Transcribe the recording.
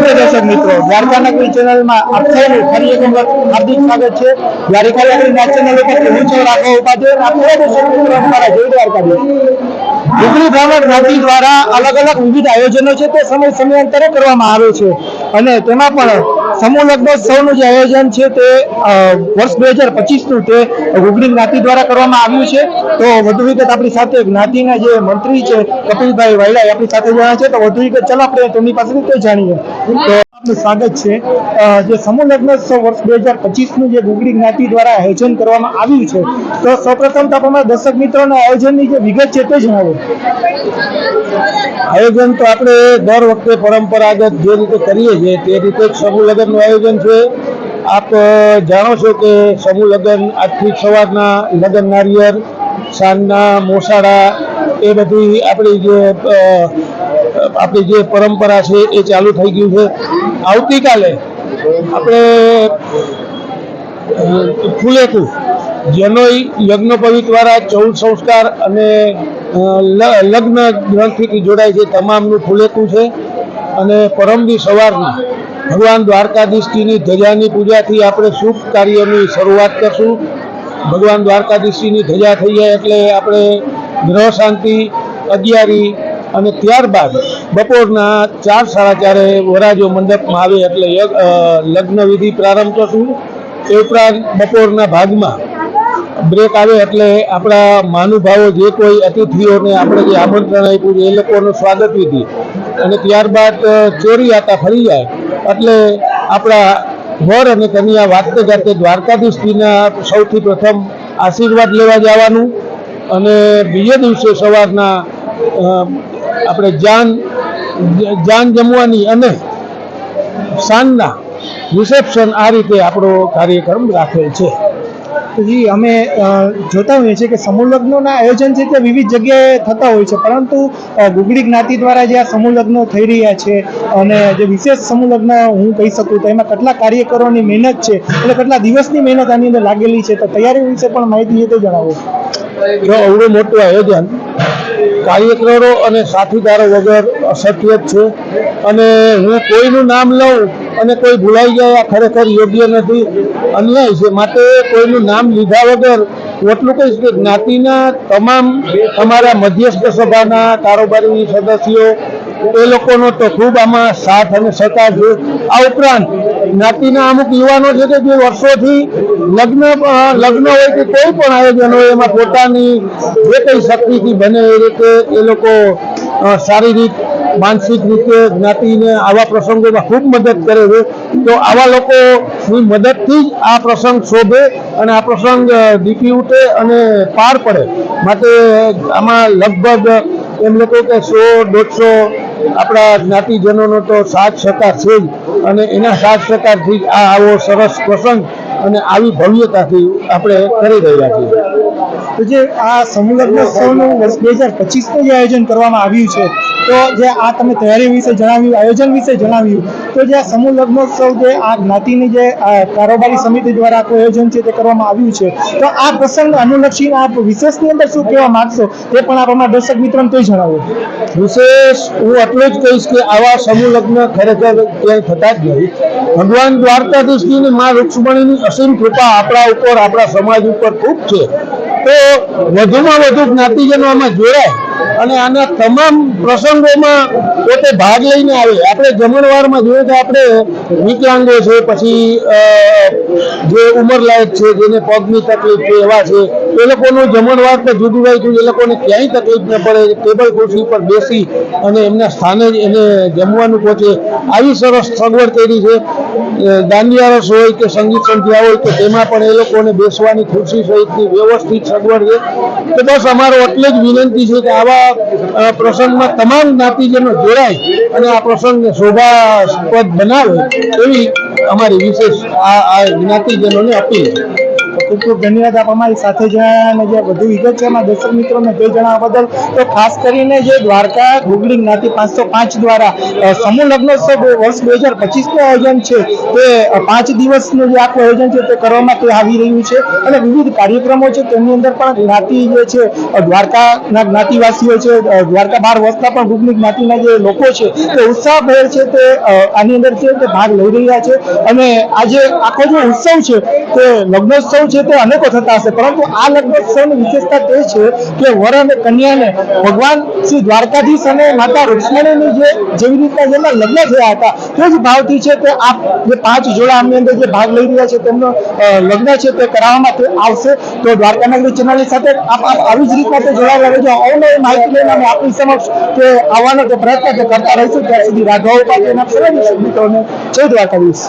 નમસ્તે દર્શક મિત્રો, દ્વારકા નગરી ચેનલમાં આપ સૌનું ફરી એક વખત હાર્દિક સ્વાગત છે। દ્વારકા નગરી ચેનલ ઉપર હું છું રાઘવ ઉપાધ્યાય। આપણે દર્શક મિત્રો અમારા જય દ્વારકાધીશ। ગુગળી બ્રાહ્મણ જ્ઞાતિ દ્વારા અલગ અલગ વિવિધ આયોજનો છે તે સમયાંતરે કરવામાં આવે છે અને તેમાં પણ સમૂહ લગ્નોત્સવનું જે આયોજન છે તે વર્ષ 2025નું તે ગુગળી જ્ઞાતિ દ્વારા કરવામાં આવ્યું છે। તો વધુ વિગત આપણી સાથે જ્ઞાતિના જે મંત્રી છે કપિલભાઈ વાયડા આપણી સાથે જણા છે, તો વધુ વિગત ચાલો આપણે તેમની પાસેથી તે જાણીએ। તો આપનું સ્વાગત છે। જે સમૂહ લગ્નોત્સવ વર્ષ 2025નું જે ગુગળી જ્ઞાતિ દ્વારા આયોજન કરવામાં આવ્યું છે, તો સૌપ્રથમ તો અમારા દર્શક મિત્રોને આયોજનની જે વિગત છે તે જણાવો। આયોજન તો આપણે દર વખતે પરંપરાગત જે રીતે કરીએ છીએ તે રીતે સમૂહ લગ્નનું આયોજન છે। આપ જાણો છો કે સમૂહ લગ્ન આજથી સવારના લગ્ન નારિયેર, સાંજના મોસાળા, એ બધી આપણી જે પરંપરા છે એ ચાલુ થઈ ગયું છે। આવતીકાલે આપણે ફૂલેકું જનોઈ યજ્ઞોપવિત દ્વારા 14 સંસ્કાર અને લગ્ન ગ્રંથિથી જોડાય છે તમામનું ફૂલેકું છે। અને પરમદી સવારના ભગવાન દ્વારકાધીશજીની ધજાની પૂજાથી આપણે શુભ કાર્યની શરૂઆત કરશું। ભગવાન દ્વારકાધીશજીની ધજા થઈ જાય એટલે આપણે ગ્રહ શાંતિ, અગિયારી અને ત્યારબાદ બપોરના 4-4:30 વરાજો મંડપમાં આવે એટલે લગ્ન વિધિ પ્રારંભ કરશું। એ ઉપરાંત બપોરના ભાગમાં બ્રેક આવે એટલે આપણા મહાનુભાવો જે કોઈ અતિથિઓને આપણે જે આમંત્રણ આપ્યું છે એ લોકોનું સ્વાગત વિધિ અને ત્યારબાદ ચોરી આટા ફરી જાય એટલે આપણા વર અને કન્યા વાતે ગાતે દ્વારકાધીશજીના સૌથી પ્રથમ આશીર્વાદ લેવા જવાનું અને બીજે દિવસે સવારના આપણે જાન જમવાની અને સાંજના રિસેપ્શન, આ રીતે આપણો કાર્યક્રમ રાખેલ છે। જી, અમે જોતા હોઈએ છીએ કે સમૂહ લગ્નોના આયોજન છે તે વિવિધ જગ્યાએ થતા હોય છે, પરંતુ ગુગળી જ્ઞાતિ દ્વારા જે આ સમૂહ લગ્નો થઈ રહ્યા છે અને જે વિશેષ સમૂહ લગ્ન હું કહી શકું તો એમાં કેટલા કાર્યકરોની મહેનત છે, એટલે કેટલા દિવસની મહેનત આની અંદર લાગેલી છે, તો તૈયારી વિશે પણ માહિતી એ તો જણાવો। જો અવડું મોટું આયોજન કાર્યકરો અને સાથીદારો વગર અશક્ય જ છે અને હું કોઈનું નામ લઉં અને કોઈ ભૂલાઈ જાય આ ખરેખર યોગ્ય નથી, અન્યાય છે। માટે કોઈનું નામ લીધા વગર હું એટલું કહીશ કે જ્ઞાતિના તમામ અમારા મધ્યસ્થ સભાના કારોબારી સદસ્યો એ લોકોનો તો ખૂબ આમાં સાથ અને સહકાર છે। આ ઉપરાંત જ્ઞાતિના અમુક યુવાનો છે કે જે વર્ષોથી લગ્ન હોય કે કોઈ પણ આયોજન હોય એમાં પોતાની જે કંઈ શક્તિથી બને એ રીતે એ લોકો શારીરિક, માનસિક રીતે જ્ઞાતિને આવા પ્રસંગોમાં ખૂબ મદદ કરે છે। તો આવા લોકોની મદદથી જ આ પ્રસંગ શોભે અને આ પ્રસંગ દીપી ઉઠે અને પાર પડે। માટે આમાં લગભગ એમ લોકો કે 100-150 આપણા જ્ઞાતિજનોનો તો સાથ સહકાર છે જ અને એના સાથ સહકારથી આ આવો સરસ પ્રસંગ અને આવી ભવ્યતાથી આપણે કરી રહ્યા છીએ। તો જે આ સમૂહ લગ્નોત્સવનું વર્ષ 2025નું જે આયોજન કરવામાં આવ્યું છે, તો જે આ તમે તૈયારી વિશે જણાવ્યું, આયોજન વિશે જણાવ્યું, તો જે આ સમૂહ લગ્નોત્સવ જે આ જ્ઞાતિની જે કારોબારી સમિતિ દ્વારા આખું આયોજન છે તે કરવામાં આવ્યું છે, તો આ પ્રસંગ અનુલક્ષીને આપ વિશેષની અંદર શું કહેવા માંગશો તે પણ આપ અમારા દર્શક મિત્રોને તો જણાવો। વિશેષ હું એટલું જ કહીશ કે આવા સમૂહ લગ્ન ખરેખર ક્યાંય થતા જ નથી। ભગવાન દ્વારકાધીશજીની મા રૂક્ષ્મણીની અસીમ કૃપા આપણા ઉપર, આપણા સમાજ ઉપર ખૂબ છે। તો વધુમાં વધુ જ્ઞાતિજનો આમાં જોડાય અને આના તમામ પ્રસંગોમાં પોતે ભાગ લઈને આવે। આપણે જમણવારમાં જોઈએ તો આપણે વિકલાંગો છે, પછી જે ઉંમરલાયક છે, જેને પગની તકલીફ છે એવા છે, એ લોકોનું જમણવાર તો જુદું રાખ્યું, એ લોકોને ક્યાંય તકલીફ ન પડે, ટેબલ ખુરશી પર બેસી અને એમના સ્થાને જ એને જમવાનું પહોંચે આવી સરસ સગવડ કરી છે। દાંડિયા રસ હોય કે સંગીત સંધ્યા હોય તો તેમાં પણ એ લોકોને બેસવાની ખુરશી સહિતની વ્યવસ્થિત સગવડ છે। તો બસ અમારો એટલે જ વિનંતી છે કે આવા પ્રસંગમાં તમામ જ્ઞાતિજનો જોડાય અને આ પ્રસંગને શોભાસ્પદ બનાવે એવી અમારી વિશેષ આ જ્ઞાતિજનોને અપીલ છે। ખૂબ ખૂબ ધન્યવાદ આપ અમારી સાથે જણાવ્યા અને જે વધુ વિગત છે એમાં દર્શક મિત્રોને તે જણાવવા બદલ. તો ખાસ કરીને જે દ્વારકા ગુગલી જ્ઞાતિ 505 દ્વારા સમૂહ લગ્નોત્સવ વર્ષ 2025 નું આયોજન છે તે 5 દિવસનું જે આખું આયોજન છે તે કરવામાં તે આવી રહ્યું છે અને વિવિધ કાર્યક્રમો છે તેની અંદર પણ જ્ઞાતિ જે છે દ્વારકાના જ્ઞાતિવાસીઓ છે, દ્વારકા બહાર વસતા પણ ગુગલી જ્ઞાતિના જે લોકો છે તે ઉત્સાહભેર છે તે આની અંદર છે તે ભાગ લઈ રહ્યા છે. અને આજે આખો જે ઉત્સવ છે તે લગ્નોત્સવ છે તે અનેકો થતા હશે, પરંતુ આ લગ્નોત્સવની વિશેષતા તે છે કે વર અને કન્યાને ભગવાન શ્રી દ્વારકાધીશ અને માતા રૂક્ષ્મણીની જેવી રીતના જેમના લગ્ન થયા હતા તે જ ભાવથી છે તે આ જે 5 જોડાની અંદર જે ભાગ લઈ રહ્યા છે તેમનો લગ્ન છે તે કરાવવામાં તે આવશે. તો દ્વારકા નગરી ચેનલની સાથે આપ આવી જ રીતના તે જોડાયેલા રહેજો. અવનવી માહિતી લઈને અમે આપણી સમક્ષ તે આવવાનો તે પ્રયત્ન કરતા રહીશું. ત્યાં સુધી રાઘવ ઉપાધ્યાયના સર્વ મિત્રોને જય દ્વારકાધીશ.